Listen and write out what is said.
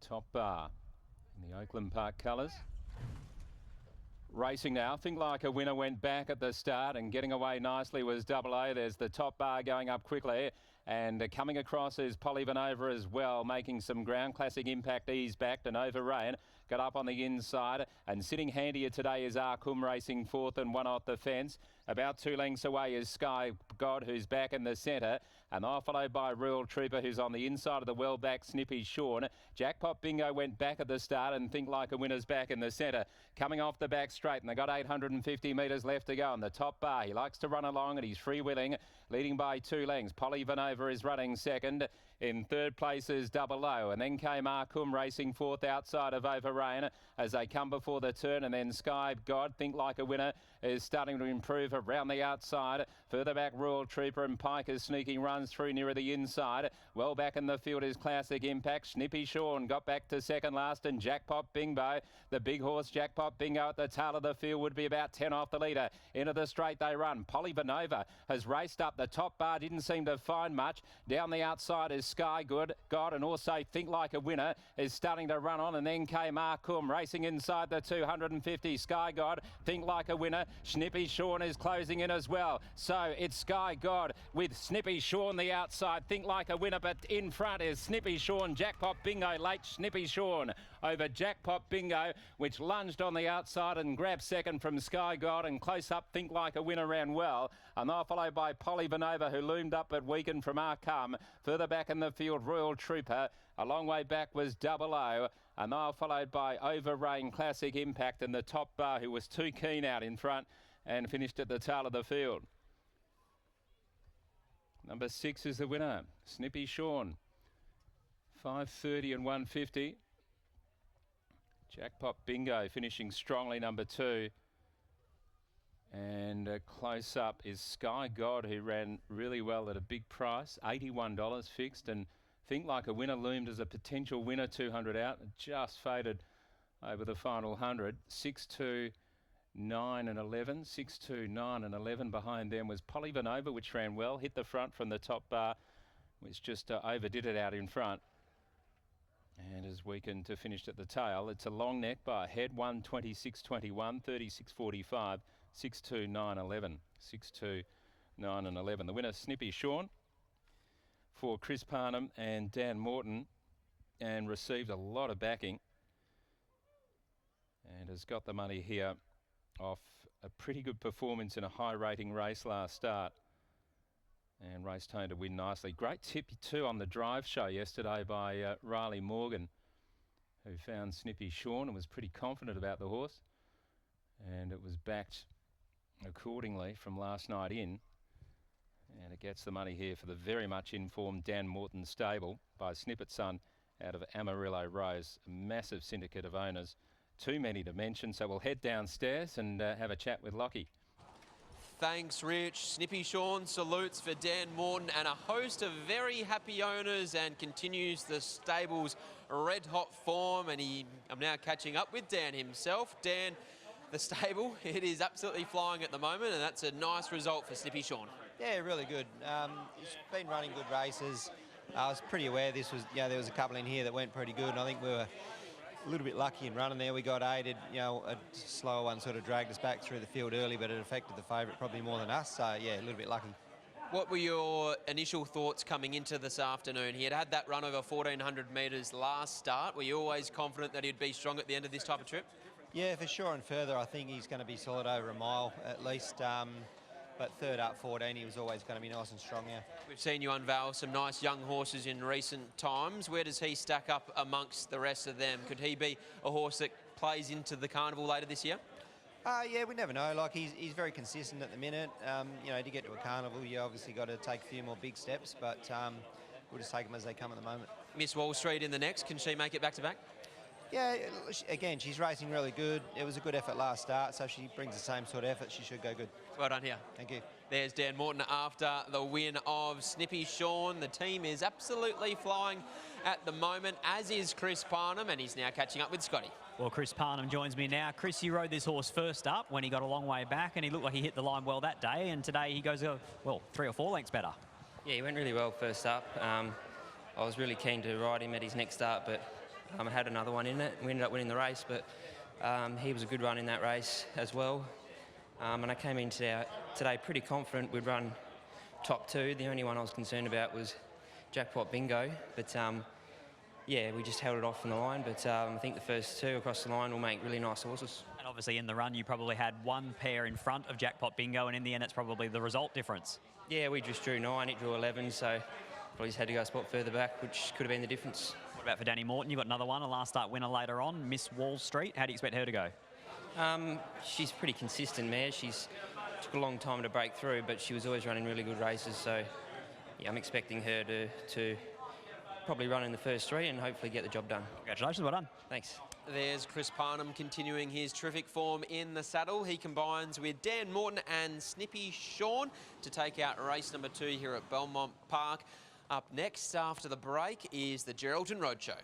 top bar in the Oakland Park colours. Racing now, Think Like a Winner went back at the start, and getting away nicely was RWWA. There's the top bar going up quickly, and coming across is Polyvanova as well, making some ground. Classic Impact ease backed, and Over Rain got up on the inside, and sitting handier today is Arkum racing fourth and one off the fence. About 2 lengths away is Sky God, who's back in the centre, and they're followed by Rural Trooper, who's on the inside of the well-back Snippy Sean. Jackpot Bingo went back at the start, and Think Like a Winner's back in the centre. Coming off the back straight, and they've got 850 metres left to go on the top bar. He likes to run along, and he's freewheeling, leading by 2 lengths. Polyvanova is running second. In third place is RWWA, and then came Arkum racing fourth outside of Over Rain as they come before the turn, and then Sky God, Think Like a Winner, is starting to improve around the outside. Further back, Rural Trooper and Pike is sneaking runs through nearer the inside. Well back in the field is Classic Impact. Snippy Sean got back to second last, and Jackpot Bingo, the big horse Jackpot Bingo at the tail of the field, would be about 10 off the leader. Into the straight they run. Polyvanova has raced up the top bar, didn't seem to find much. Down the outside is Sky Good God, and also Think Like a Winner is starting to run on, and then came Arkum racing inside the 250. Sky God, Think Like a Winner. Snippy Sean is closing in as well. So it's Sky God with Snippy Sean the outside. Think Like a Winner, but in front is Snippy Sean. Jackpot Bingo late. Snippy Sean over Jackpot Bingo, which lunged on the outside and grabbed second from Sky God, and close up Think Like a Winner ran well, and they're followed by Polyvanova, who loomed up but weakened from Arkum. Further back in the field, Royal Trooper. A long way back was RWWA, and they're followed by Over Rain, Classic Impact, and the top bar, who was too keen out in front and finished at the tail of the field. Number 6 is the winner, Snippy Sean. 5:30 and 150. Jackpot Bingo finishing strongly, number 2. And close up is Sky God, who ran really well at a big price, $81 fixed, and Think Like a Winner loomed as a potential winner, 200 out, just faded over the final 100. 6, 2, 9 and 11. 6, 2, 9 and 11. Behind them was Polyvanova, which ran well, hit the front from the top bar, which just overdid it out in front, and has weakened to finish at the tail. It's a long neck by a head, 1:26.21, 36.45, 6, 2, 9, 11. 6, 2, 9 and 11. The winner, Snippy Sean, for Chris Parnham and Dan Morton, and received a lot of backing, and has got the money here off a pretty good performance in a high rating race last start, and raced home to win nicely. Great tip too on the drive show yesterday by Riley Morgan, who found Snippy Sean and was pretty confident about the horse, and it was backed accordingly from last night in, and it gets the money here for the very much informed Dan Morton stable by Snippet Son out of Amarillo Rose, a massive syndicate of owners, too many to mention. So we'll head downstairs and have a chat with Lockie. Thanks, Rich. Snippy Sean salutes for Dan Morton and a host of very happy owners, and continues the stable's red-hot form. And I'm now catching up with Dan himself. Dan, the stable, it is absolutely flying at the moment, and that's a nice result for Snippy Sean. Yeah, really good. He's been running good races. I was pretty aware this was, there was a couple in here that went pretty good, and I think we were a little bit lucky in running there. We got aided, a slower one sort of dragged us back through the field early, but it affected the favourite probably more than us. So, yeah, a little bit lucky. What were your initial thoughts coming into this afternoon? He had that run over 1,400 metres last start. Were you always confident that he'd be strong at the end of this type of trip? Yeah, for sure and further. I think he's going to be solid over a mile at least. But third up 14, he was always going to be nice and strong, yeah. We've seen you unveil some nice young horses in recent times. Where does he stack up amongst the rest of them? Could he be a horse that plays into the carnival later this year? Yeah, we never know. Like, he's very consistent at the minute. To get to a carnival, you obviously got to take a few more big steps, but we'll just take them as they come at the moment. Miss Wall Street in the next. Can she make it back-to-back? Yeah, again, she's racing really good. It was a good effort last start, so if she brings the same sort of effort, she should go good. Well done here. Thank you. There's Dan Morton after the win of Snippy Sean. The team is absolutely flying at the moment, as is Chris Parnham, and he's now catching up with Scotty. Well, Chris Parnham joins me now. Chris, you rode this horse first up when he got a long way back, and he looked like he hit the line well that day, and today he goes, 3 or 4 lengths better. Yeah, he went really well first up. I was really keen to ride him at his next start, but I had another one in it. We ended up winning the race, but he was a good run in that race as well. And I came in today pretty confident we'd run top 2. The only one I was concerned about was Jackpot Bingo, but yeah, we just held it off from the line. But I think the first 2 across the line will make really nice horses. And obviously in the run, you probably had one pair in front of Jackpot Bingo, and in the end, it's probably the result difference. Yeah, we just drew 9, it drew 11, so probably just had to go a spot further back, which could have been the difference. What about for Danny Morton? You've got another one, a last start winner later on, Miss Wall Street. How do you expect her to go? She's pretty consistent mare. She's took a long time to break through, but she was always running really good races. So yeah, I'm expecting her to probably run in the first 3 and hopefully get the job done. Congratulations, well done. Thanks. There's Chris Parnham continuing his terrific form in the saddle. He combines with Dan Morton and Snippy Sean to take out race number 2 here at Belmont Park. Up next after the break is the Geraldton Roadshow.